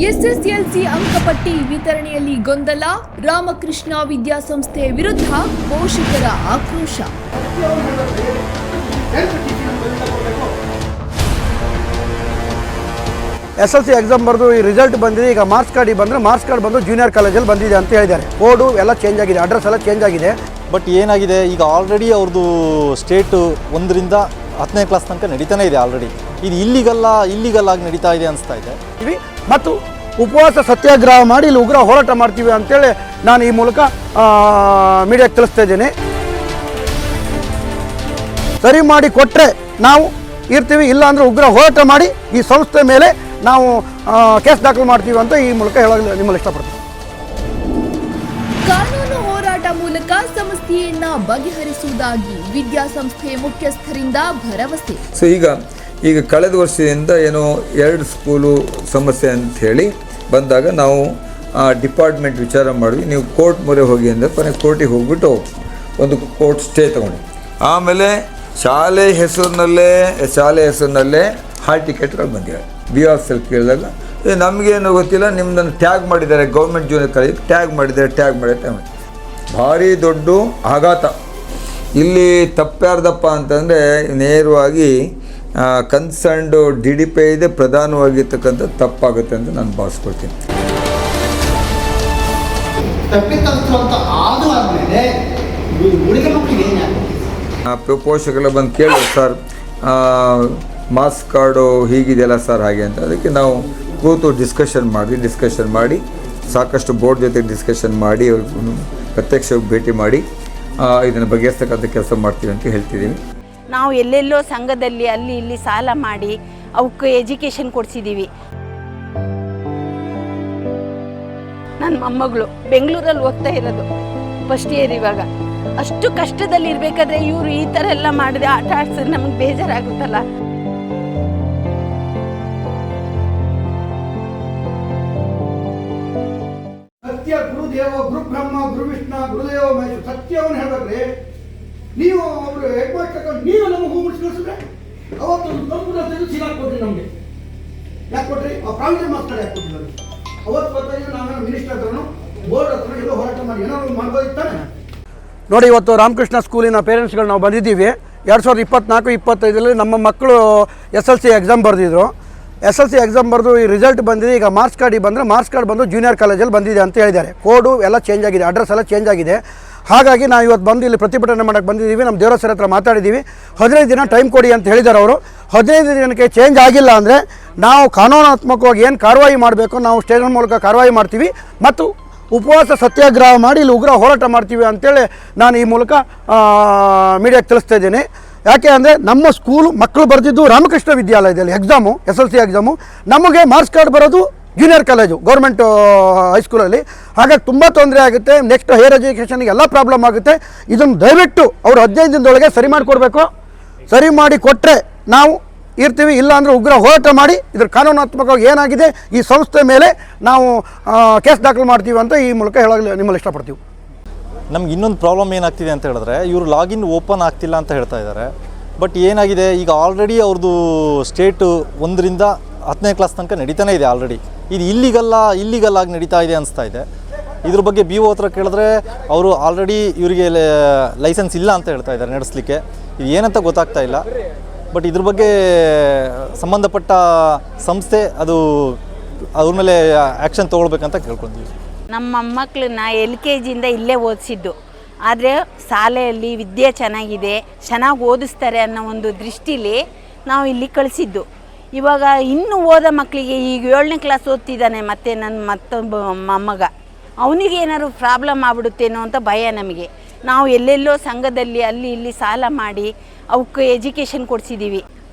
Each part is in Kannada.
ಎಸ್ಎಸ್ಎಲ್ಸಿ ಅಂಕಪಟ್ಟಿ ವಿತರಣೆಯಲ್ಲಿ ಗೊಂದಲ, ರಾಮಕೃಷ್ಣ ವಿದ್ಯಾಸಂಸ್ಥೆ ವಿರುದ್ಧ ಪೋಷಕರ ಆಕ್ರೋಶ. SSLC ಎಕ್ಸಾಮ್ ಬರೆದು ಈ ರಿಸಲ್ಟ್ ಬಂದಿದೆ. ಈಗ ಮಾರ್ಕ್ಸ್ ಕಾರ್ಡ್ ಬಂದರೆ ಮಾರ್ಕ್ಸ್ ಕಾರ್ಡ್ ಬಂದು ಜೂನಿಯರ್ ಕಾಲೇಜಲ್ಲಿ ಬಂದಿದೆ ಅಂತ ಹೇಳಿದ್ದಾರೆ. ಕೋಡು ಎಲ್ಲ ಚೇಂಜ್ ಆಗಿದೆ, ಅಡ್ರೆಸ್ ಎಲ್ಲ ಚೇಂಜ್ ಆಗಿದೆ. ಬಟ್ ಏನಾಗಿದೆ, ಈಗ ಆಲ್ರೆಡಿ ಅವ್ರದ್ದು ಸ್ಟೇಟು 1ರಿಂದ 10ನೇ ಕ್ಲಾಸ್ ತನಕ ನಡೀತಾನೆ ಇದೆ. ಆಲ್ರೆಡಿ ಇದು ಇಲ್ಲಿಗಲ್ ಆಗಿ ನಡೀತಾ ಇದೆ ಅನಿಸ್ತಾ ಇದೆ. ಮತ್ತು ಉಪವಾಸ ಸತ್ಯಾಗ್ರಹ ಮಾಡಿ ಇಲ್ಲಿ ಉಗ್ರ ಹೋರಾಟ ಮಾಡ್ತೀವಿ ಅಂತೇಳಿ ನಾನು ಈ ಮೂಲಕ ಮೀಡಿಯಾಕ್ಕೆ ತಿಳಿಸ್ತಾ ಇದ್ದೇನೆ. ಸರಿ ಮಾಡಿ ಕೊಟ್ಟರೆ ನಾವು ಇರ್ತೀವಿ, ಇಲ್ಲ ಅಂದರೆ ಉಗ್ರ ಹೋರಾಟ ಮಾಡಿ ಈ ಸಂಸ್ಥೆ ಮೇಲೆ ನಾವು ಕೇಸ್ ದಾಖಲು ಮಾಡ್ತೀವಿ ಅಂತ ಈ ಮೂಲಕ ಹೇಳಲು ನಿಮ್ಮಲ್ಲಿ ಇಷ್ಟಪಡ್ತೀವಿ. ಕಾನೂನು ಹೋರಾಟ ಮೂಲಕ ಸಮಸ್ಯೆಯನ್ನ ಬಗೆಹರಿಸುವುದಾಗಿ ವಿದ್ಯಾಸಂಸ್ಥೆ ಮುಖ್ಯಸ್ಥರಿಂದ ಭರವಸೆ. ಸೊ ಈಗ ಕಳೆದ ವರ್ಷದಿಂದ ಏನೋ 2 ಸ್ಕೂಲು ಸಮಸ್ಯೆ ಅಂತ ಹೇಳಿ ಬಂದಾಗ ನಾವು ಡಿಪಾರ್ಟ್ಮೆಂಟ್ ವಿಚಾರ ಮಾಡಿದ್ವಿ. ನೀವು ಕೋರ್ಟ್ ಮೊರೆ ಹೋಗಿ ಅಂದರೆ ಕೊನೆ ಕೋರ್ಟಿಗೆ ಹೋಗ್ಬಿಟ್ಟು ಒಂದು ಕೋರ್ಟ್ ಸ್ಟೇ ತೊಗೊಂಡು ಆಮೇಲೆ ಶಾಲೆ ಹೆಸರಿನಲ್ಲೇ ಹಾಲ್ ಟಿಕೆಟ್ಗಳು ಬಂದಿವೆ. BRCL ಕೇಳಿದಾಗ ನಮಗೇನು ಗೊತ್ತಿಲ್ಲ, ನಿಮ್ಮದನ್ನು ಟ್ಯಾಗ್ ಮಾಡಿದ್ದಾರೆ, ಗೌರ್ಮೆಂಟ್ ಜೂನಿಯರ್ ಕಾಲೇಜ್ ಟ್ಯಾಗ್ ಮಾಡಿದ್ದಾರೆ. ಭಾರಿ ದೊಡ್ಡ ಆಘಾತ. ಇಲ್ಲಿ ತಪ್ಪ್ಯಾರ್ದಪ್ಪ ಅಂತಂದರೆ ನೇರವಾಗಿ ಕನ್ಸರ್ನ್ಡ್ DDPI ಇದೆ, ಪ್ರಧಾನವಾಗಿರ್ತಕ್ಕಂಥ ತಪ್ಪಾಗುತ್ತೆ ಅಂತ ನಾನು ಭಾವಿಸ್ಕೊಳ್ತೀನಿ. ಪೋಷಕರೆಲ್ಲ ಬಂದು ಕೇಳಿದ್ರು, ಸರ್ ಮಾರ್ಕ್ಸ್ ಕಾರ್ಡು ಹೀಗಿದೆಯಲ್ಲ ಸರ್ ಹಾಗೆ ಅಂತ. ಅದಕ್ಕೆ ನಾವು ಕೂತು ಡಿಸ್ಕಷನ್ ಮಾಡಿ ಸಾಕಷ್ಟು ಬೋರ್ಡ್ ಜೊತೆ ಡಿಸ್ಕಷನ್ ಮಾಡಿ ಪ್ರತ್ಯಕ್ಷವಾಗಿ ಭೇಟಿ ಮಾಡಿ ಇದನ್ನು ಬಗೆಹರಿಸ್ತಕ್ಕಂಥ ಕೆಲಸ ಮಾಡ್ತೀವಿ ಅಂತ ಹೇಳ್ತಿದ್ದೀವಿ. ನಾವು ಎಲ್ಲೆಲ್ಲೋ ಸಂಘದಲ್ಲಿ ಅಲ್ಲಿ ಇಲ್ಲಿ ಸಾಲ ಮಾಡಿ ಅವಕ್ಕೆ ಎಜುಕೇಷನ್ ಕೊಡಿಸಿದ್ದೀವಿ. ನನ್ನ ಮೊಮ್ಮಗಳು ಬೆಂಗಳೂರಲ್ಲಿ ಓದ್ತಾ ಇರೋದು, ಫಸ್ಟ್ ಇಯರ್. ಇವಾಗ ಅಷ್ಟು ಕಷ್ಟದಲ್ಲಿ ಇರಬೇಕಾದ್ರೆ ಇವರು ಈ ಥರ ಎಲ್ಲ ಮಾಡಿದೆ ಆಟ ಆಡ್ಸಿದ್ರೆ ನಮಗೆ ಬೇಜಾರಾಗುತ್ತಲ್ಲ. ಸತ್ಯ ಗುರುದೇವ ಗುರು ಬ್ರಹ್ಮ ಗುರು ವಿಷ್ಣು ಗುರುದೇವ ಮಹೇಶ್ ಸತ್ಯವನ್ನು ಹೇಳ್ಬೇಕ್ರಿ. ನೀವು ಅವರು ಹೆಡ್ ಮಾಸ್ಟರ್ ನೀವು ನಮಗೆ ಹೂ ಮುಡಿಸ್ಕೊಳ್ಸಿದ್ರೆ ಅವತ್ತು ಕಂಪ್ಯೂಟರ್ ತೆಗೆದು ಚೀಲಾಕ್ ಕೊಡ್ರಿ. ನಮಗೆ ಯಾಕೆ ಕೊಟ್ರಿ? ಆ ಪ್ರಾವಿಷನ್ ಮಾರ್ಕ್ಸ್ ಕಾರ್ಡ್ ಯಾಕೆ ಕೊಟ್ಟಿಲ್ಲ? ಅವತ್ತು ಗೊತ್ತಾಗಿದ್ದು ನಾನು ಮಿನಿಸ್ಟರ್ ಹತ್ರನು ಬೋರ್ಡ್ ಹತ್ರ ಎಲ್ಲೋ ಹೋರಾಟ ಮಾಡಿ ಏನಾದ್ರು ಮಾಡ್ಬೋದಿತ್ತಾನೆ. ನೋಡಿ, ಇವತ್ತು ರಾಮಕೃಷ್ಣ ಸ್ಕೂಲಿನ ಪೇರೆಂಟ್ಸ್ಗಳು ನಾವು ಬಂದಿದ್ದೀವಿ. 2024-25 ನಮ್ಮ ಮಕ್ಕಳು SSLC ಎಕ್ಸಾಮ್ ಬರೆದಿದ್ರು. SSLC ಎಕ್ಸಾಮ್ ಬರೆದು ಈ ರಿಸಲ್ಟ್ ಬಂದಿದೆ. ಈಗ ಮಾರ್ಕ್ಸ್ ಕಾರ್ಡ್ ಬಂದರೆ ಮಾರ್ಕ್ಸ್ ಕಾರ್ಡ್ ಬಂದು ಜೂನಿಯರ್ ಕಾಲೇಜಲ್ಲಿ ಬಂದಿದೆ ಅಂತ ಹೇಳಿದ್ದಾರೆ. ಕೋಡು ಎಲ್ಲ ಚೇಂಜ್ ಆಗಿದೆ, ಅಡ್ರೆಸ್ ಎಲ್ಲ ಚೇಂಜ್ ಆಗಿದೆ. ಹಾಗಾಗಿ ನಾವು ಇವತ್ತು ಬಂದು ಇಲ್ಲಿ ಪ್ರತಿಭಟನೆ ಮಾಡೋಕ್ಕೆ ಬಂದಿದ್ದೀವಿ. ನಮ್ಮ ದೇವರ ಸರ್ ಹತ್ರ ಮಾತಾಡಿದ್ದೀವಿ. 15 ದಿನ ಟೈಮ್ ಕೊಡಿ ಅಂತ ಹೇಳಿದ್ದಾರೆ ಅವರು. 15 ದಿನಕ್ಕೆ ಚೇಂಜ್ ಆಗಿಲ್ಲ ಅಂದರೆ ನಾವು ಕಾನೂನಾತ್ಮಕವಾಗಿ ಏನು ಕಾರ್ಯವಾಹಿ ಮಾಡಬೇಕು ನಾವು ಸ್ಟೇಷನ್ ಮೂಲಕ ಕಾರ್ಯವಾಹಿ ಮಾಡ್ತೀವಿ ಮತ್ತು ಉಪವಾಸ ಸತ್ಯಾಗ್ರಹ ಮಾಡಿ ಇಲ್ಲಿ ಉಗ್ರ ಹೋರಾಟ ಮಾಡ್ತೀವಿ ಅಂತೇಳಿ ನಾನು ಈ ಮೂಲಕ ಮೀಡಿಯಾಕ್ಕೆ ತಿಳಿಸ್ತಾ ಇದ್ದೀನಿ. ಯಾಕೆ ಅಂದರೆ ನಮ್ಮ ಸ್ಕೂಲು ಮಕ್ಕಳು ಬರೆದಿದ್ದು ರಾಮಕೃಷ್ಣ ವಿದ್ಯಾಲಯದಲ್ಲಿ ಎಕ್ಸಾಮು, SSLC ಎಕ್ಸಾಮು. ನಮಗೆ ಮಾರ್ಕ್ಸ್ ಕಾರ್ಡ್ ಬರೋದು ಜೂನಿಯರ್ ಕಾಲೇಜು ಗೌರ್ಮೆಂಟ್ ಹೈಸ್ಕೂಲಲ್ಲಿ. ಹಾಗಾಗಿ ತುಂಬ ತೊಂದರೆ ಆಗುತ್ತೆ. ನೆಕ್ಸ್ಟ್ ಹೈಯರ್ ಎಜುಕೇಷನ್ಗೆ ಎಲ್ಲ ಪ್ರಾಬ್ಲಮ್ ಆಗುತ್ತೆ. ಇದನ್ನು ದಯವಿಟ್ಟು ಅವರು 15 ದಿನದೊಳಗೆ ಸರಿ ಮಾಡಿಕೊಡ್ಬೇಕು. ಸರಿ ಮಾಡಿ ಕೊಟ್ಟರೆ ನಾವು ಇರ್ತೀವಿ, ಇಲ್ಲ ಅಂದರೆ ಉಗ್ರ ಹೋರಾಟ ಮಾಡಿ ಇದ್ರ ಕಾನೂನಾತ್ಮಕವಾಗಿ ಏನಾಗಿದೆ ಈ ಸಂಸ್ಥೆ ಮೇಲೆ ನಾವು ಕೇಸ್ ದಾಖಲು ಮಾಡ್ತೀವಿ ಅಂತ ಈ ಮೂಲಕ ಹೇಳಲು ನಿಮ್ಮಲ್ಲಿ ಇಷ್ಟಪಡ್ತೀವಿ. ನಮ್ಗೆ ಇನ್ನೊಂದು ಪ್ರಾಬ್ಲಮ್ ಏನಾಗ್ತಿದೆ ಅಂತ ಹೇಳಿದ್ರೆ, ಇವರು ಲಾಗಿನ್ ಓಪನ್ ಆಗ್ತಿಲ್ಲ ಅಂತ ಹೇಳ್ತಾ ಇದ್ದಾರೆ. ಬಟ್ ಏನಾಗಿದೆ, ಈಗ ಆಲ್ರೆಡಿ ಅವ್ರದ್ದು ಸ್ಟೇಟು 1ರಿಂದ 10ನೇ ಕ್ಲಾಸ್ ತನಕ ನಡೀತಾನೆ ಇದೆ. ಆಲ್ರೆಡಿ ಇದು ಇಲ್ಲಿಗಲ್ ಆಗಿ ನಡೀತಾ ಇದೆ ಅನಿಸ್ತಾ ಇದೆ. ಇದ್ರ ಬಗ್ಗೆ BO ಹತ್ರ ಕೇಳಿದ್ರೆ ಅವರು ಆಲ್ರೆಡಿ ಇವರಿಗೆ ಲೈಸೆನ್ಸ್ ಇಲ್ಲ ಅಂತ ಹೇಳ್ತಾ ಇದ್ದಾರೆ ನಡೆಸಲಿಕ್ಕೆ. ಇದು ಏನಂತ ಗೊತ್ತಾಗ್ತಾ ಇಲ್ಲ. ಬಟ್ ಇದ್ರ ಬಗ್ಗೆ ಸಂಬಂಧಪಟ್ಟ ಸಂಸ್ಥೆ ಅದ್ರ ಮೇಲೆ ಆ್ಯಕ್ಷನ್ ತೊಗೊಳ್ಬೇಕಂತ ಕೇಳ್ಕೊಂತೀವಿ. ನಮ್ಮ ಮೊಮ್ಮಕ್ಕಳನ್ನ LKGಯಿಂದ ಇಲ್ಲೇ ಓದಿಸಿದ್ದು. ಆದರೆ ಶಾಲೆಯಲ್ಲಿ ವಿದ್ಯೆ ಚೆನ್ನಾಗಿದೆ, ಚೆನ್ನಾಗಿ ಓದಿಸ್ತಾರೆ ಅನ್ನೋ ಒಂದು ದೃಷ್ಟಿಲಿ ನಾವು ಇಲ್ಲಿ ಕಳಿಸಿದ್ದು. ಇವಾಗ ಇನ್ನೂ ಓದೋ ಮಕ್ಕಳಿಗೆ ಈಗ 7ನೇ ಕ್ಲಾಸ್ ಓದ್ತಿದ್ದಾನೆ, ಮತ್ತು ನನ್ನ ಮತ್ತೊಬ್ಬ ಮೊಮ್ಮಗ, ಅವನಿಗೆ ಏನಾದ್ರು ಪ್ರಾಬ್ಲಮ್ ಆಗ್ಬಿಡುತ್ತೇನೋ ಅಂತ ಭಯ ನಮಗೆ. ನಾವು ಎಲ್ಲೆಲ್ಲೋ ಸಂಘದಲ್ಲಿ ಅಲ್ಲಿ ಇಲ್ಲಿ ಸಾಲ ಮಾಡಿ ಅವಕ್ಕೆ ಎಜುಕೇಷನ್ ಕೊಡಿಸಿದ್ದೀವಿ.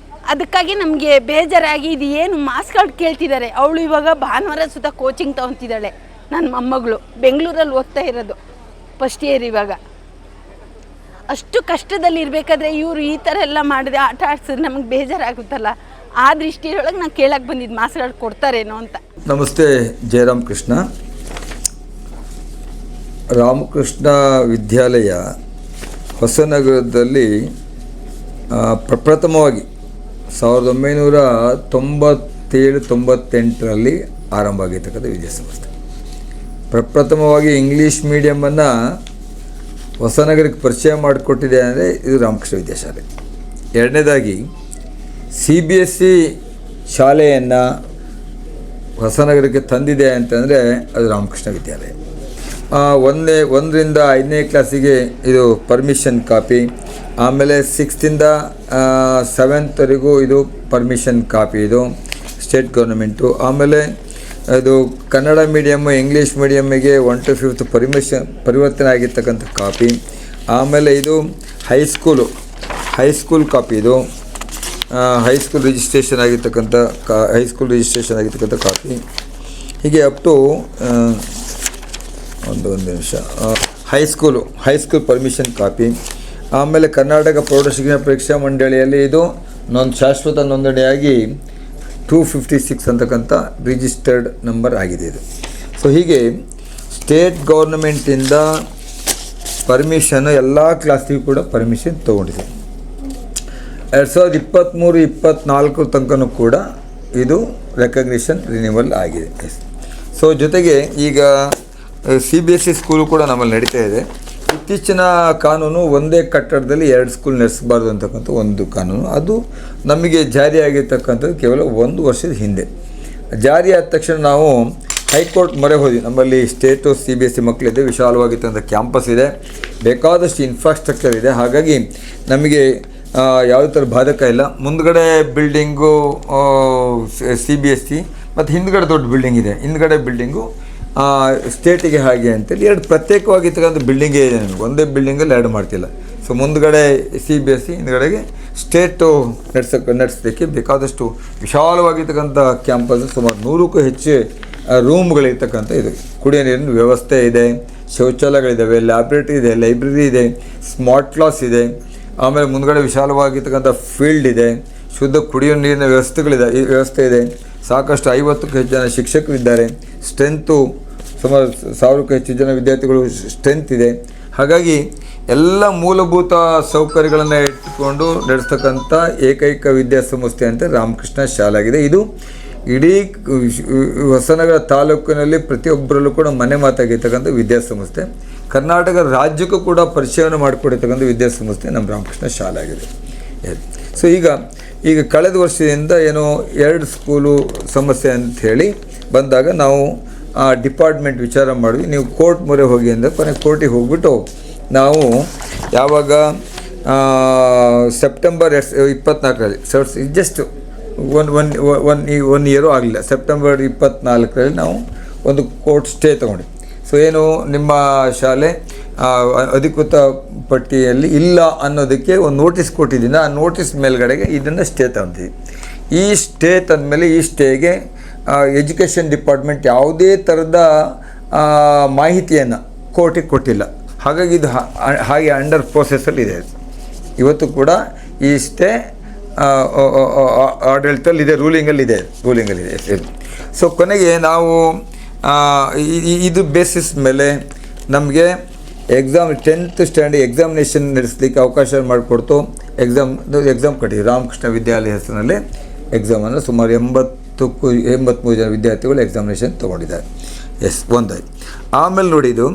ಅದಕ್ಕಾಗಿ ನಮಗೆ ಬೇಜಾರಾಗಿ ಇದು ಏನು ಮಾರ್ಕ್ಸ್ ಕಾರ್ಡ್ ಕೇಳ್ತಿದ್ದಾರೆ. ಅವಳು ಇವಾಗ ಭಾನುವಾರ ಸುತ್ತ ಕೋಚಿಂಗ್ ತೊಗೊತಿದ್ದಾಳೆ. ನನ್ನ ಮೊಮ್ಮಗಳು ಬೆಂಗಳೂರಲ್ಲಿ ಓದ್ತಾ ಇರೋದು, ಫಸ್ಟ್ ಇಯರ್. ಇವಾಗ ಅಷ್ಟು ಕಷ್ಟದಲ್ಲಿ ಇರಬೇಕಾದ್ರೆ ಇವರು ಈ ಥರ ಎಲ್ಲ ಮಾಡಿದೆ ಆಟ ಆಡ್ಸಿದ್ರೆ ನಮಗೆ ಬೇಜಾರಾಗುತ್ತಲ್ಲ. ಆ ದೃಷ್ಟಿಯೊಳಗೆ ನಾನು ಕೇಳಕ್ಕೆ ಬಂದಿದ್ದು ಮಾರ್ಕ್ಸ್ ಕಾರ್ಡ್ ಕೊಡ್ತಾರೇನೋ ಅಂತ. ನಮಸ್ತೆ, ಜಯರಾಮ್ ಕೃಷ್ಣ. ರಾಮಕೃಷ್ಣ ವಿದ್ಯಾಲಯ ಹೊಸನಗರದಲ್ಲಿ ಪ್ರಪ್ರಥಮವಾಗಿ 1997-98ರಲ್ಲಿ ಆರಂಭ ಆಗಿರ್ತಕ್ಕಂಥ ವಿದ್ಯಾಸಂಸ್ಥೆ. ಪ್ರಪ್ರಥಮವಾಗಿ ಇಂಗ್ಲೀಷ್ ಮೀಡಿಯಮನ್ನು ಹೊಸನಗರಕ್ಕೆ ಪರಿಚಯ ಮಾಡಿಕೊಟ್ಟಿದೆ ಅಂದರೆ ಇದು ರಾಮಕೃಷ್ಣ ವಿದ್ಯಾಶಾಲೆ. ಎರಡನೇದಾಗಿ CBSE ಶಾಲೆಯನ್ನು ಹೊಸನಗರಕ್ಕೆ ತಂದಿದೆ ಅಂತಂದರೆ ಅದು ರಾಮಕೃಷ್ಣ ವಿದ್ಯಾಲಯ. 1ರಿಂದ 5ನೇ ಕ್ಲಾಸಿಗೆ ಇದು ಪರ್ಮಿಷನ್ ಕಾಪಿ, ಆಮೇಲೆ 6ರಿಂದ 7th ಇದು ಪರ್ಮಿಷನ್ ಕಾಪಿ, ಇದು ಸ್ಟೇಟ್ ಗೌರ್ಮೆಂಟು. ಆಮೇಲೆ ಇದು ಕನ್ನಡ ಮೀಡಿಯಮ್ಮು ಇಂಗ್ಲೀಷ್ ಮೀಡಿಯಮ್ಮಿಗೆ 1 to 5th ಪರಿವರ್ತನೆ ಆಗಿರ್ತಕ್ಕಂಥ ಕಾಪಿ. ಆಮೇಲೆ ಇದು ಹೈಸ್ಕೂಲ್ ಕಾಪಿ, ಇದು ಹೈಸ್ಕೂಲ್ ರಿಜಿಸ್ಟ್ರೇಷನ್ ಆಗಿರ್ತಕ್ಕಂಥ ಕಾಪಿ. ಹೀಗೆ ಅಪ್ ಟು ಒಂದು ನಿಮಿಷ ಹೈಸ್ಕೂಲ್ ಪರ್ಮಿಷನ್ ಕಾಪಿ. ಆಮೇಲೆ ಕರ್ನಾಟಕ ಪ್ರೌಢಶಿಕ್ಷಣ ಪರೀಕ್ಷಾ ಮಂಡಳಿಯಲ್ಲಿ ಇದು ಶಾಶ್ವತ ನೋಂದಣಿಯಾಗಿ 256 ಅಂತಕ್ಕಂಥ ರಿಜಿಸ್ಟರ್ಡ್ ನಂಬರ್ ಆಗಿದೆ ಇದು. ಸೊ ಹೀಗೆ ಸ್ಟೇಟ್ ಗೌರ್ಮೆಂಟಿಂದ ಪರ್ಮಿಷನ್ ಎಲ್ಲ ಕ್ಲಾಸಿಗೂ ಕೂಡ ಪರ್ಮಿಷನ್ ತೊಗೊಂಡಿದೆ. 2023-24 ತನಕನೂ ಕೂಡ ಇದು ರೆಕಗ್ನಿಷನ್ ರಿನ್ಯೂವಲ್ ಆಗಿದೆ. ಸೊ ಜೊತೆಗೆ ಈಗ CBSE ಸ್ಕೂಲು ಕೂಡ ನಮ್ಮಲ್ಲಿ ನಡೀತಾ ಇದೆ. ಇತ್ತೀಚಿನ ಕಾನೂನು ಒಂದೇ ಕಟ್ಟಡದಲ್ಲಿ 2 ಸ್ಕೂಲ್ ನಡೆಸಬಾರ್ದು ಅಂತಕ್ಕಂಥ ಒಂದು ಕಾನೂನು, ಅದು ನಮಗೆ ಜಾರಿಯಾಗಿರ್ತಕ್ಕಂಥದ್ದು ಕೇವಲ 1 ವರ್ಷದ ಹಿಂದೆ. ಜಾರಿ ಆದ ತಕ್ಷಣ ನಾವು ಹೈಕೋರ್ಟ್ ಮೊರೆ ಹೋದ್ವಿ. ನಮ್ಮಲ್ಲಿ ಸ್ಟೇಟು CBSE ಮಕ್ಕಳಿದೆ, ವಿಶಾಲವಾಗಿರ್ತಕ್ಕಂಥ ಕ್ಯಾಂಪಸ್ ಇದೆ, ಬೇಕಾದಷ್ಟು ಇನ್ಫ್ರಾಸ್ಟ್ರಕ್ಚರ್ ಇದೆ. ಹಾಗಾಗಿ ನಮಗೆ ಯಾವುದೇ ಥರ ಬಾಧಕ ಇಲ್ಲ. ಮುಂದ್ಗಡೆ ಬಿಲ್ಡಿಂಗು CBSE ಮತ್ತು ಹಿಂದ್ಗಡೆ ದೊಡ್ಡ ಬಿಲ್ಡಿಂಗ್ ಇದೆ. ಹಿಂದ್ಗಡೆ ಬಿಲ್ಡಿಂಗು ಸ್ಟೇಟಿಗೆ ಹಾಗೆ ಅಂತೇಳಿ 2 ಪ್ರತ್ಯೇಕವಾಗಿರ್ತಕ್ಕಂಥ ಬಿಲ್ಡಿಂಗೇ ಇದೆ. ನಮಗೆ ಒಂದೇ ಬಿಲ್ಡಿಂಗಲ್ಲಿ 2 ಮಾಡ್ತಿಲ್ಲ. ಸೊ ಮುಂದ್ಗಡೆ CBSE, ಹಿಂದ್ಗಡೆಗೆ ಸ್ಟೇಟು ನಡೆಸೋದಕ್ಕೆ ಬೇಕಾದಷ್ಟು ವಿಶಾಲವಾಗಿರ್ತಕ್ಕಂಥ ಕ್ಯಾಂಪಸ್, ಸುಮಾರು 100ಕ್ಕೂ ಹೆಚ್ಚು ರೂಮ್ಗಳಿರ್ತಕ್ಕಂಥ ಇದು. ಕುಡಿಯೋ ನೀರಿನ ವ್ಯವಸ್ಥೆ ಇದೆ, ಶೌಚಾಲಯಗಳಿದ್ದಾವೆ, ಲ್ಯಾಬ್ರೇಟ್ರಿ ಇದೆ, ಲೈಬ್ರರಿ ಇದೆ, ಸ್ಮಾರ್ಟ್ ಕ್ಲಾಸ್ ಇದೆ. ಆಮೇಲೆ ಮುಂದ್ಗಡೆ ವಿಶಾಲವಾಗಿರ್ತಕ್ಕಂಥ ಫೀಲ್ಡ್ ಇದೆ, ಶುದ್ಧ ಕುಡಿಯೋ ನೀರಿನ ವ್ಯವಸ್ಥೆ ಇದೆ. ಸಾಕಷ್ಟು 50ಕ್ಕೂ ಹೆಚ್ಚು ಜನ ಶಿಕ್ಷಕರಿದ್ದಾರೆ. ಸ್ಟ್ರೆಂತು ಸುಮಾರು 1000ಕ್ಕೂ ಹೆಚ್ಚು ಜನ ವಿದ್ಯಾರ್ಥಿಗಳು ಸ್ಟ್ರೆಂತ್ ಇದೆ. ಹಾಗಾಗಿ ಎಲ್ಲ ಮೂಲಭೂತ ಸೌಕರ್ಯಗಳನ್ನು ಇಟ್ಟುಕೊಂಡು ನಡೆಸ್ತಕ್ಕಂಥ ಏಕೈಕ ವಿದ್ಯಾಸಂಸ್ಥೆ ಅಂತ ರಾಮಕೃಷ್ಣ ಶಾಲೆ ಆಗಿದೆ. ಇದು ಇಡೀ ಹೊಸನಗರ ತಾಲೂಕಿನಲ್ಲಿ ಪ್ರತಿಯೊಬ್ಬರಲ್ಲೂ ಕೂಡ ಮನೆ ಮಾತಾಗಿರ್ತಕ್ಕಂಥ ವಿದ್ಯಾಸಂಸ್ಥೆ. ಕರ್ನಾಟಕ ರಾಜ್ಯಕ್ಕೂ ಕೂಡ ಪರಿಚಯವನ್ನು ಮಾಡಿಕೊಡಿರ್ತಕ್ಕಂಥ ವಿದ್ಯಾಸಂಸ್ಥೆ ನಮ್ಮ ರಾಮಕೃಷ್ಣ ಶಾಲೆ ಆಗಿದೆ. ಸೊ ಈಗ ಕಳೆದ ವರ್ಷದಿಂದ ಏನೋ 2 ಸ್ಕೂಲು ಸಮಸ್ಯೆ ಅಂಥೇಳಿ ಬಂದಾಗ ನಾವು ಡಿಪಾರ್ಟ್ಮೆಂಟ್ ವಿಚಾರ ಮಾಡಿದ್ವಿ. ನೀವು ಕೋರ್ಟ್ ಮೊರೆ ಹೋಗಿ ಅಂದರೆ ಕೋರ್ಟಿಗೆ ಹೋಗ್ಬಿಟ್ಟು ನಾವು ಯಾವಾಗ ಸೆಪ್ಟೆಂಬರ್ 24ರಲ್ಲಿ ಜಸ್ಟ್ ಒನ್ ಇಯರು ಆಗಲಿಲ್ಲ, ಸೆಪ್ಟೆಂಬರ್ 24ರಲ್ಲಿ ನಾವು ಒಂದು ಕೋರ್ಟ್ ಸ್ಟೇ ತೊಗೊಂಡ್ವಿ. ಸೊ ಏನು ನಿಮ್ಮ ಶಾಲೆ ಅಧಿಕೃತ ಪಟ್ಟಿಯಲ್ಲಿ ಇಲ್ಲ ಅನ್ನೋದಕ್ಕೆ ಒಂದು ನೋಟಿಸ್ ಕೊಟ್ಟಿದ್ದೀನಿ. ಆ ನೋಟಿಸ್ ಮೇಲ್ಗಡೆಗೆ ಇದನ್ನು ಸ್ಟೇ ತಂದಿದ್ದೀವಿ. ಈ ಸ್ಟೇ ತಂದಮೇಲೆ ಈ ಸ್ಟೇಗೆ ಎಜುಕೇಷನ್ ಡಿಪಾರ್ಟ್ಮೆಂಟ್ ಯಾವುದೇ ಥರದ ಮಾಹಿತಿಯನ್ನು ಕೋರ್ಟಿಗೆ ಕೊಟ್ಟಿಲ್ಲ. ಹಾಗಾಗಿ ಇದು ಹಾಗೆ ಅಂಡರ್ ಪ್ರೋಸೆಸ್ಸಲ್ಲಿ ಇದೆ. ಇವತ್ತು ಕೂಡ ಈ ಸ್ಟೇ ಆಡಳಿತದಲ್ಲಿ ಇದೆ, ರೂಲಿಂಗಲ್ಲಿದೆ. ಸೊ ಕೊನೆಗೆ ನಾವು ಇದು ಬೇಸಿಸ್ ಮೇಲೆ ನಮಗೆ 10th ಸ್ಟ್ಯಾಂಡರ್ಡ್ ಎಕ್ಸಾಮಿನೇಷನ್ ನಡೆಸಲಿಕ್ಕೆ ಅವಕಾಶ ಮಾಡಿಕೊಡ್ತು. ಎಕ್ಸಾಮ್ ಕಟ್ಟಿದ್ವಿ. ರಾಮಕೃಷ್ಣ ವಿದ್ಯಾಲಯ ಹೆಸರಿನಲ್ಲಿ ಎಕ್ಸಾಮನ್ನು ಸುಮಾರು 83 ಜನ ವಿದ್ಯಾರ್ಥಿಗಳು ಎಕ್ಸಾಮಿನೇಷನ್ ತೊಗೊಂಡಿದ್ದಾರೆ. ಒಂದಾಯ್ತು. ಆಮೇಲೆ ನೋಡಿ, ಇದು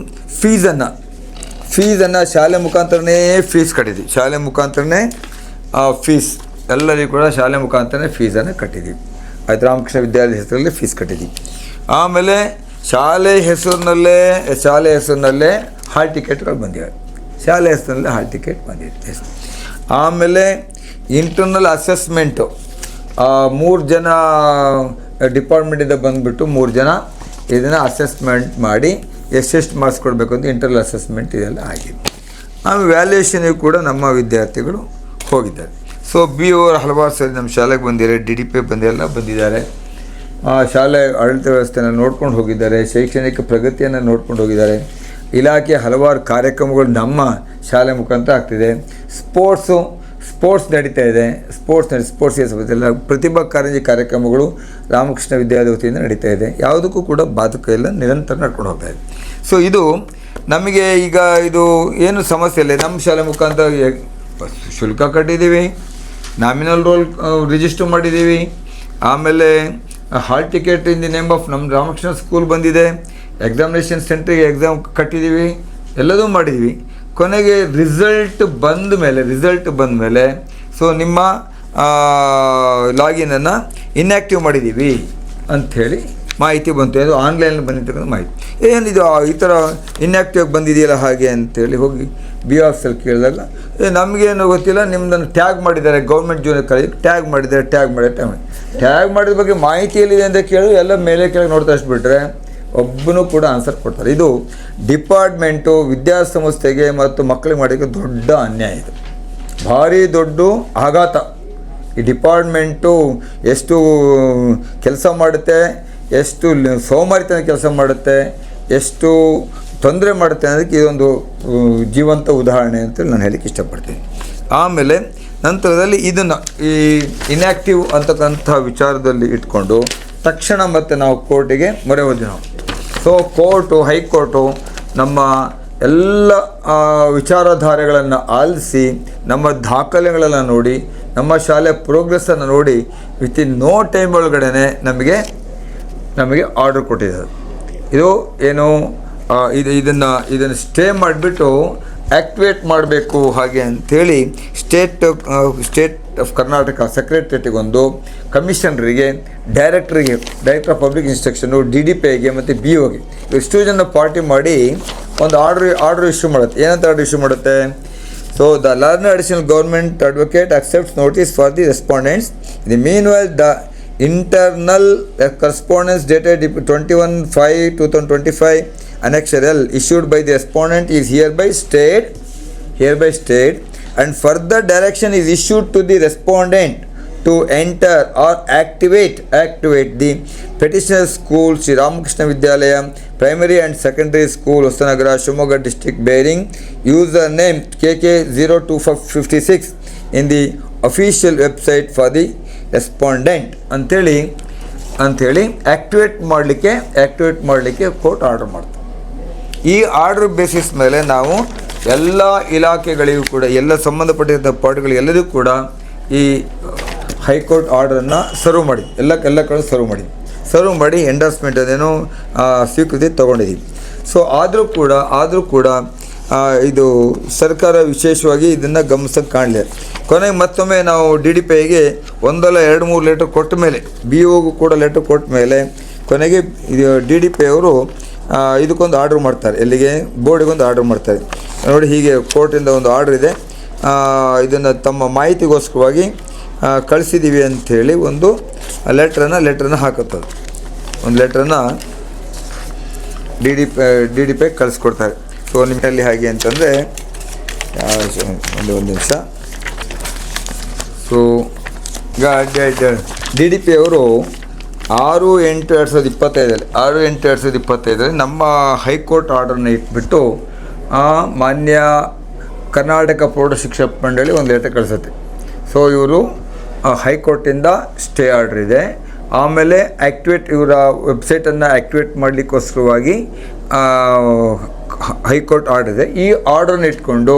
ಫೀಸನ್ನು ಶಾಲೆ ಮುಖಾಂತರನೇ ಕಟ್ಟಿದ್ವಿ. ಶಾಲೆ ಮುಖಾಂತರನೇ ಎಲ್ಲರಿಗೂ ಕೂಡ ಶಾಲೆ ಮುಖಾಂತರನೇ ಫೀಸನ್ನು ಕಟ್ಟಿದ್ದೀವಿ. ಆಯ್ತು, ರಾಮಕೃಷ್ಣ ವಿದ್ಯಾಲಯ ಹೆಸರಲ್ಲಿ ಫೀಸ್ ಕಟ್ಟಿದ್ದೀವಿ. ಆಮೇಲೆ ಶಾಲೆ ಹೆಸರಿನಲ್ಲೇ ಹಾಲ್ ಟಿಕೆಟ್ಗಳು ಬಂದಿವೆ. ಶಾಲೆ ಹೆಸರಿನಲ್ಲೇ ಹಾಲ್ ಟಿಕೆಟ್ ಬಂದಿದೆ. ಆಮೇಲೆ ಇಂಟರ್ನಲ್ ಅಸೆಸ್ಮೆಂಟು 3 ಜನ ಡಿಪಾರ್ಟ್ಮೆಂಟಿಂದ ಬಂದುಬಿಟ್ಟು 3 ಜನ ಇದನ್ನು ಅಸೆಸ್ಮೆಂಟ್ ಮಾಡಿ ಎಷ್ಟೆಷ್ಟು ಮಾರ್ಕ್ಸ್ ಕೊಡಬೇಕು ಅಂತ ಇಂಟರ್ನಲ್ ಅಸೆಸ್ಮೆಂಟ್ ಇದೆಲ್ಲ ಆಗಿದೆ. ಆಮೇಲೆ ವ್ಯಾಲ್ಯೂಯೇಷನಿಗೆ ಕೂಡ ನಮ್ಮ ವಿದ್ಯಾರ್ಥಿಗಳು ಹೋಗಿದ್ದಾರೆ. ಸೊ BO ಹಲವಾರು ಸರಿ ನಮ್ಮ ಶಾಲೆಗೆ ಬಂದಿದ್ದಾರೆ, DDP ಎಲ್ಲ ಬಂದಿದ್ದಾರೆ. ಶಾಲೆ ಆಡಳಿತ ವ್ಯವಸ್ಥೆಯನ್ನು ನೋಡ್ಕೊಂಡು ಹೋಗಿದ್ದಾರೆ, ಶೈಕ್ಷಣಿಕ ಪ್ರಗತಿಯನ್ನು ನೋಡ್ಕೊಂಡು ಹೋಗಿದ್ದಾರೆ. ಇಲಾಖೆ ಹಲವಾರು ಕಾರ್ಯಕ್ರಮಗಳು ನಮ್ಮ ಶಾಲೆ ಮುಖಾಂತರ ಆಗ್ತಿದೆ. ಸ್ಪೋರ್ಟ್ಸ್ ನಡೀತಾ ಇದೆ. ಸ್ಪೋರ್ಟ್ಸ್ಗೆ ಎಲ್ಲ ಪ್ರತಿಭಾ ಕಾರಂಜಿ ಕಾರ್ಯಕ್ರಮಗಳು ರಾಮಕೃಷ್ಣ ವಿದ್ಯಾಲಯ ವತಿಯಿಂದ ನಡೀತಾ ಇದೆ. ಯಾವುದಕ್ಕೂ ಕೂಡ ಬಾಧಕ ಇಲ್ಲ, ನಿರಂತರ ನಡ್ಕೊಂಡು ಹೋಗ್ತಾ ಇದೆ. ಸೊ ಇದು ನಮಗೆ ಈಗ ಇದು ಏನು ಸಮಸ್ಯೆ ಇಲ್ಲ. ನಮ್ಮ ಶಾಲೆ ಮುಖಾಂತರ ಶುಲ್ಕ ಕಟ್ಟಿದ್ದೀವಿ, ನಾಮಿನಲ್ ರೋಲ್ ರಿಜಿಸ್ಟರ್ ಮಾಡಿದ್ದೀವಿ. ಆಮೇಲೆ hall ticket in the name of ನಮ್ಮ ರಾಮಕೃಷ್ಣ ಸ್ಕೂಲ್ ಬಂದಿದೆ, ಎಕ್ಸಾಮಿನೇಷನ್ ಸೆಂಟ್ರಿಗೆ ಎಕ್ಸಾಮ್ ಕಟ್ಟಿದ್ದೀವಿ, ಎಲ್ಲದೂ ಮಾಡಿದ್ವಿ. ಕೊನೆಗೆ ರಿಸಲ್ಟ್ ಬಂದ ಮೇಲೆ ಸೊ ನಿಮ್ಮ ಲಾಗಿನನ್ನು ಇನ್ಯಾಕ್ಟಿವ್ ಮಾಡಿದ್ದೀವಿ ಅಂಥೇಳಿ ಮಾಹಿತಿ ಬಂತು. ಅದು ಆನ್ಲೈನಲ್ಲಿ ಬಂದಿರ್ತಕ್ಕಂಥ ಮಾಹಿತಿ. ಏನಿದು ಈ ಥರ ಇನ್ಯಾಕ್ಟಿವ್ ಬಂದಿದೆಯಲ್ಲ ಹಾಗೆ ಅಂತೇಳಿ ಹೋಗಿ BOSಲ್ಲಿ ಕೇಳಿದಾಗ ನಮಗೇನು ಗೊತ್ತಿಲ್ಲ, ನಿಮ್ಮದನ್ನು ಟ್ಯಾಗ್ ಮಾಡಿದ್ದಾರೆ, ಗೌರ್ಮೆಂಟ್ ಜೂನಿಯರ್ ಕಾಲೇಜ್ ಟ್ಯಾಗ್ ಮಾಡಿದ್ದಾರೆ. ಟ್ಯಾಗ್ ಮಾಡಿದ ಬಗ್ಗೆ ಮಾಹಿತಿ ಎಲ್ಲಿದೆ ಅಂತ ಕೇಳಿ ಎಲ್ಲ ಮೇಲೆ ಕೆಳಗೆ ನೋಡ್ತಾ ಬಿಟ್ಟರೆ ಒಬ್ಬನೂ ಕೂಡ ಆನ್ಸರ್ ಕೊಡ್ತಾರೆ. ಇದು ಡಿಪಾರ್ಟ್ಮೆಂಟು ವಿದ್ಯಾಸಂಸ್ಥೆಗೆ ಮತ್ತು ಮಕ್ಕಳಿಗೆ ಮಾಡೋಕ್ಕೆ ದೊಡ್ಡ ಅನ್ಯಾಯ. ಇದು ಭಾರಿ ದೊಡ್ಡ ಆಘಾತ. ಈ ಡಿಪಾರ್ಟ್ಮೆಂಟು ಎಷ್ಟು ಕೆಲಸ ಮಾಡುತ್ತೆ, ಎಷ್ಟು ಸೋಮಾರಿತನ ಕೆಲಸ ಮಾಡುತ್ತೆ, ಎಷ್ಟು ತೊಂದರೆ ಮಾಡುತ್ತೆ ಅನ್ನೋದಕ್ಕೆ ಇದೊಂದು ಜೀವಂತ ಉದಾಹರಣೆ ಅಂತೇಳಿ ನಾನು ಹೇಳಕ್ಕೆ ಇಷ್ಟಪಡ್ತೀನಿ. ಆಮೇಲೆ ನಂತರದಲ್ಲಿ ಇದನ್ನು ಈ ಇನ್ಯಾಕ್ಟಿವ್ ಅಂತಕ್ಕಂಥ ವಿಚಾರದಲ್ಲಿ ಇಟ್ಕೊಂಡು ತಕ್ಷಣ ಮತ್ತೆ ನಾವು ಕೋರ್ಟಿಗೆ ಮೊರೆ ಹೋದ್ವಿ ನಾವು. ಸೊ ಹೈಕೋರ್ಟು ನಮ್ಮ ಎಲ್ಲ ವಿಚಾರಧಾರೆಗಳನ್ನು ಆಲಿಸಿ, ನಮ್ಮ ದಾಖಲೆಗಳನ್ನು ನೋಡಿ, ನಮ್ಮ ಶಾಲೆ ಪ್ರೋಗ್ರೆಸ್ಸನ್ನು ನೋಡಿ ವಿತಿನ್ ನೋ ಟೈಮ್ ಒಳಗಡೆ ನಮಗೆ ಆರ್ಡರ್ ಕೊಟ್ಟಿದ್ದಾರೆ. ಇದು ಏನು ಇದನ್ನು ಸ್ಟೇ ಮಾಡಿಬಿಟ್ಟು ಆ್ಯಕ್ಟಿವೇಟ್ ಮಾಡಬೇಕು ಹಾಗೆ ಅಂಥೇಳಿ ಸ್ಟೇಟ್ ಆಫ್ ಕರ್ನಾಟಕ ಸೆಕ್ರೆಟರಿಗೊಂದು, ಕಮಿಷನರಿಗೆ, ಡೈರೆಕ್ಟರ್ ಆಫ್ ಪಬ್ಲಿಕ್ ಇನ್ಸ್ಟ್ರಕ್ಷನು, DDPIಗೆ ಮತ್ತು BOಗೆ ಇಷ್ಟು ಜನ ಪಾರ್ಟಿ ಮಾಡಿ ಒಂದು ಆರ್ಡರ್ ಇಶ್ಯೂ ಮಾಡುತ್ತೆ. ಏನಂತ ಆರ್ಡರ್ ಇಶ್ಯೂ ಮಾಡುತ್ತೆ? So the learn additional government advocate accepts notice for the respondents. The mean while the internal correspondence dated 21/5/2025 annexure L issued by the respondent is hereby stayed and further direction is issued to the respondent to enter or activate the petitioner school Sri Ramakrishna Vidyalaya Primary and Secondary School Hosanagara Shimoga district bearing username KK0256 in the official website for the respondent ಅಂಥೇಳಿ ಆ್ಯಕ್ಟಿವೇಟ್ ಮಾಡಲಿಕ್ಕೆ ಕೋರ್ಟ್ ಆರ್ಡರ್ ಮಾಡ್ತಾರೆ. ಈ ಆರ್ಡರ್ ಬೇಸಿಸ್ ಮೇಲೆ ನಾವು ಎಲ್ಲ ಇಲಾಖೆಗಳಿಗೂ ಕೂಡ, ಎಲ್ಲ ಸಂಬಂಧಪಟ್ಟಿದ್ದ ಪಾರ್ಟಿಗಳು ಎಲ್ಲರಿಗೂ ಕೂಡ ಈ ಹೈಕೋರ್ಟ್ ಆರ್ಡರನ್ನು ಸರ್ವ್ ಮಾಡಿ ಎಲ್ಲ ಕಡೆ ಸರ್ವ್ ಮಾಡಿ ಎಂಡರ್ಸ್ಮೆಂಟ್ ಅದೇನೋ ಸ್ವೀಕೃತಿ ತೊಗೊಂಡಿದ್ದೀವಿ. ಸೊ ಆದರೂ ಕೂಡ ಇದು ಸರ್ಕಾರ ವಿಶೇಷವಾಗಿ ಇದನ್ನು ಗಮನಿಸೋಕ್ಕೆ ಕಾಣಲಿಲ್ಲ. ಕೊನೆಗೆ ಮತ್ತೊಮ್ಮೆ ನಾವು DDPIಗೆ 1-2-3 ಲೆಟರ್ ಕೊಟ್ಟ ಮೇಲೆ, BOಗೂ ಕೂಡ ಲೆಟರ್ ಕೊಟ್ಟ ಮೇಲೆ ಕೊನೆಗೆ ಇದು DDPI ಅವರು ಇದಕ್ಕೊಂದು ಆರ್ಡ್ರ್ ಮಾಡ್ತಾರೆ. ಎಲ್ಲಿಗೆ? ಬೋರ್ಡಿಗೊಂದು ಆರ್ಡ್ರ್ ಮಾಡ್ತಾರೆ. ನೋಡಿ, ಹೀಗೆ ಕೋರ್ಟಿಂದ ಒಂದು ಆರ್ಡ್ರ್ ಇದೆ, ಇದನ್ನು ತಮ್ಮ ಮಾಹಿತಿಗೋಸ್ಕರವಾಗಿ ಕಳಿಸಿದ್ದೀವಿ ಅಂಥೇಳಿ ಒಂದು ಲೆಟ್ರನ್ನು ಹಾಕುತ್ತದೆ. ಒಂದು ಲೆಟ್ರನ್ನು DDPI ಕಳಿಸ್ಕೊಡ್ತಾರೆ. ಸೊ ನಿಮ್ಮಲ್ಲಿ ಹಾಗೆ ಅಂತಂದರೆ ಒಂದು ನಿಮಿಷ. ಸೊ ಈಗ DDPI ಅವರು 6/8/2025 ನಮ್ಮ ಹೈಕೋರ್ಟ್ ಆರ್ಡರ್ನ ಇಟ್ಬಿಟ್ಟು ಮಾನ್ಯ ಕರ್ನಾಟಕ ಪ್ರೌಢಶಿಕ್ಷಣ ಮಂಡಳಿ ಒಂದು ಲೆಟರ್ ಕಳಿಸುತ್ತೆ. ಸೊ ಇವರು ಹೈಕೋರ್ಟಿಂದ ಸ್ಟೇ ಆರ್ಡರ್ ಇದೆ, ಆಮೇಲೆ ಇವರ ವೆಬ್ಸೈಟನ್ನು ಆ್ಯಕ್ಟಿವೇಟ್ ಮಾಡಲಿಕ್ಕೋಸ್ಕರವಾಗಿ ಹೈಕೋರ್ಟ್ ಆರ್ಡರ್ ಇದೆ. ಈ ಆರ್ಡರ್ನ ಇಟ್ಕೊಂಡು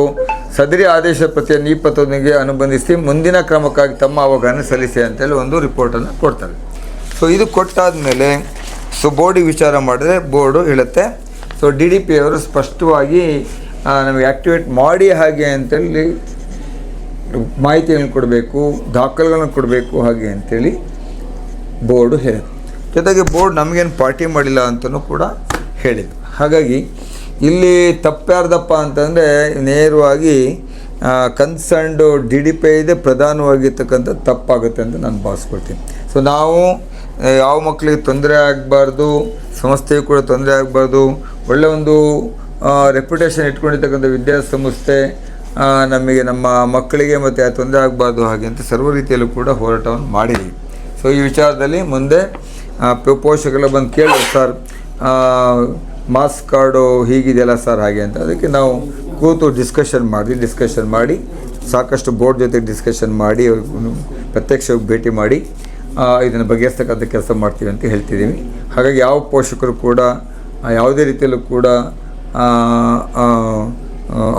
ಸದರಿ ಆದೇಶ ಪ್ರತಿಯನ್ನು ಈ ಪತ್ರದೊಂದಿಗೆ ಅನುಬಂಧಿಸಿ ಮುಂದಿನ ಕ್ರಮಕ್ಕಾಗಿ ತಮ್ಮ ಅವಗಾಹನೆ ಸಲ್ಲಿಸಿ ಅಂತೇಳಿ ಒಂದು ರಿಪೋರ್ಟನ್ನು ಕೊಡ್ತಾರೆ. ಸೊ ಇದು ಕೊಟ್ಟಾದ ಮೇಲೆ ಬೋರ್ಡಿಗೆ ವಿಚಾರ ಮಾಡಿದ್ರೆ ಬೋರ್ಡು ಹೇಳುತ್ತೆ. ಸೊ DDPI ಅವರು ಸ್ಪಷ್ಟವಾಗಿ ನಮಗೆ ಆ್ಯಕ್ಟಿವೇಟ್ ಮಾಡಿ ಹಾಗೆ ಅಂತೇಳಿ ಮಾಹಿತಿಯನ್ನು ಕೊಡಬೇಕು, ದಾಖಲೆಗಳನ್ನು ಕೊಡಬೇಕು ಹಾಗೆ ಅಂಥೇಳಿ ಬೋರ್ಡು ಹೇಳಿದೆ. ಜೊತೆಗೆ ಬೋರ್ಡ್ ನಮಗೇನು ಪಾರ್ಟಿ ಮಾಡಿಲ್ಲ ಅಂತಲೂ ಕೂಡ ಹೇಳಿದ್ದು. ಹಾಗಾಗಿ ಇಲ್ಲಿ ತಪ್ಪ್ಯಾರ್ದಪ್ಪ ಅಂತಂದರೆ ನೇರವಾಗಿ ಕನ್ಸರ್ನ್ಡ್ DDPI ಇದೆ ಪ್ರಧಾನವಾಗಿರ್ತಕ್ಕಂಥ ತಪ್ಪಾಗುತ್ತೆ ಅಂತ ನಾನು ಭಾವಿಸ್ಕೊಳ್ತೀನಿ. ಸೊ ನಾವು ಯಾವ ಮಕ್ಕಳಿಗೆ ತೊಂದರೆ ಆಗಬಾರ್ದು, ಸಂಸ್ಥೆಗೂ ಕೂಡ ತೊಂದರೆ ಆಗಬಾರ್ದು, ಒಳ್ಳೆಯ ಒಂದು ರೆಪ್ಯುಟೇಷನ್ ಇಟ್ಕೊಂಡಿರ್ತಕ್ಕಂಥ ವಿದ್ಯಾಸಂಸ್ಥೆ ನಮಗೆ ನಮ್ಮ ಮಕ್ಕಳಿಗೆ ಮತ್ತು ತೊಂದರೆ ಆಗಬಾರ್ದು ಹಾಗೆ ಅಂತ ಸರ್ವ ರೀತಿಯಲ್ಲೂ ಕೂಡ ಹೋರಾಟವನ್ನು ಮಾಡಿದ್ದೀವಿ. ಸೊ ಈ ವಿಚಾರದಲ್ಲಿ ಮುಂದೆ ಪೋಷಕರೆಲ್ಲ ಬಂದು ಕೇಳಿದ್ರು, ಸರ್ ಮಾಸ್ ಕಾರ್ಡು ಹೀಗಿದೆಯಲ್ಲ ಸರ್ ಹಾಗೆ ಅಂತ. ಅದಕ್ಕೆ ನಾವು ಕೂತು ಡಿಸ್ಕಷನ್ ಮಾಡಿ ಸಾಕಷ್ಟು ಬೋರ್ಡ್ ಜೊತೆ ಡಿಸ್ಕಷನ್ ಮಾಡಿ ಪ್ರತ್ಯಕ್ಷವಾಗಿ ಭೇಟಿ ಮಾಡಿ ಇದನ್ನು ಬಗೆಹರಿಸ್ತಕ್ಕಂಥ ಕೆಲಸ ಮಾಡ್ತೀವಿ ಅಂತ ಹೇಳ್ತಿದ್ದೀವಿ. ಹಾಗಾಗಿ ಯಾವ ಪೋಷಕರು ಕೂಡ ಯಾವುದೇ ರೀತಿಯಲ್ಲೂ ಕೂಡ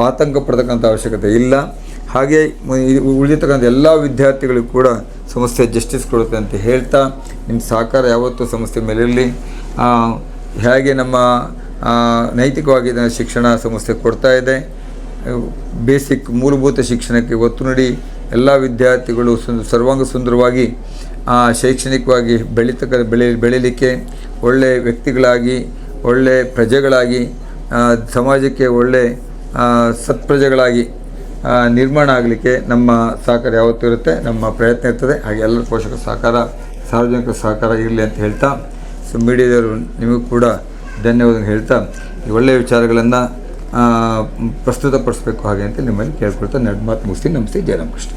ಆತಂಕ ಪಡ್ತಕ್ಕಂಥ ಅವಶ್ಯಕತೆ ಇಲ್ಲ. ಹಾಗೆ ಉಳಿದಿರ್ತಕ್ಕಂಥ ಎಲ್ಲ ವಿದ್ಯಾರ್ಥಿಗಳಿಗೂ ಕೂಡ ಸಂಸ್ಥೆ ಜಸ್ಟಿಸ್ ಕೊಡುತ್ತೆ ಅಂತ ಹೇಳ್ತಾ, ನಿಮ್ಮ ಸಹಕಾರ ಯಾವತ್ತೂ ಸಂಸ್ಥೆ ಮೇಲೆ ಇರಲಿ. ಹೇಗೆ ನಮ್ಮ ನೈತಿಕವಾಗಿ ಶಿಕ್ಷಣ ಸಂಸ್ಥೆ ಕೊಡ್ತಾ ಇದೆ, ಬೇಸಿಕ್ ಮೂಲಭೂತ ಶಿಕ್ಷಣಕ್ಕೆ ಒತ್ತು ನೀಡಿ ಎಲ್ಲ ವಿದ್ಯಾರ್ಥಿಗಳು ಸರ್ವಾಂಗ ಸುಂದರವಾಗಿ ಶೈಕ್ಷಣಿಕವಾಗಿ ಬೆಳೀಲಿಕ್ಕೆ, ಒಳ್ಳೆಯ ವ್ಯಕ್ತಿಗಳಾಗಿ, ಒಳ್ಳೆಯ ಪ್ರಜೆಗಳಾಗಿ, ಸಮಾಜಕ್ಕೆ ಒಳ್ಳೆಯ ಸತ್ಪ್ರಜೆಗಳಾಗಿ ನಿರ್ಮಾಣ ಆಗಲಿಕ್ಕೆ ನಮ್ಮ ಸಹಕಾರ ಯಾವತ್ತೂ ಇರುತ್ತೆ, ನಮ್ಮ ಪ್ರಯತ್ನ ಇರ್ತದೆ. ಹಾಗೆ ಎಲ್ಲರ ಪೋಷಕರ ಸಹಕಾರ, ಸಾರ್ವಜನಿಕರ ಸಹಕಾರ ಇರಲಿ ಅಂತ ಹೇಳ್ತಾ, ಮೀಡಿಯಾದವರು ನಿಮಗೂ ಕೂಡ ಧನ್ಯವಾದ ಹೇಳ್ತಾ, ಈ ಒಳ್ಳೆಯ ವಿಚಾರಗಳನ್ನು ಪ್ರಸ್ತುತಪಡಿಸಬೇಕು ಹಾಗೆ ಅಂತ ನಿಮ್ಮಲ್ಲಿ ಕೇಳ್ಕೊಳ್ತಾ 2 ಮಾತು ಮುಗಿಸ್ತೀನಿ. ನಮಸ್ತೆ. ಜಯರಾಮಕೃಷ್ಣ.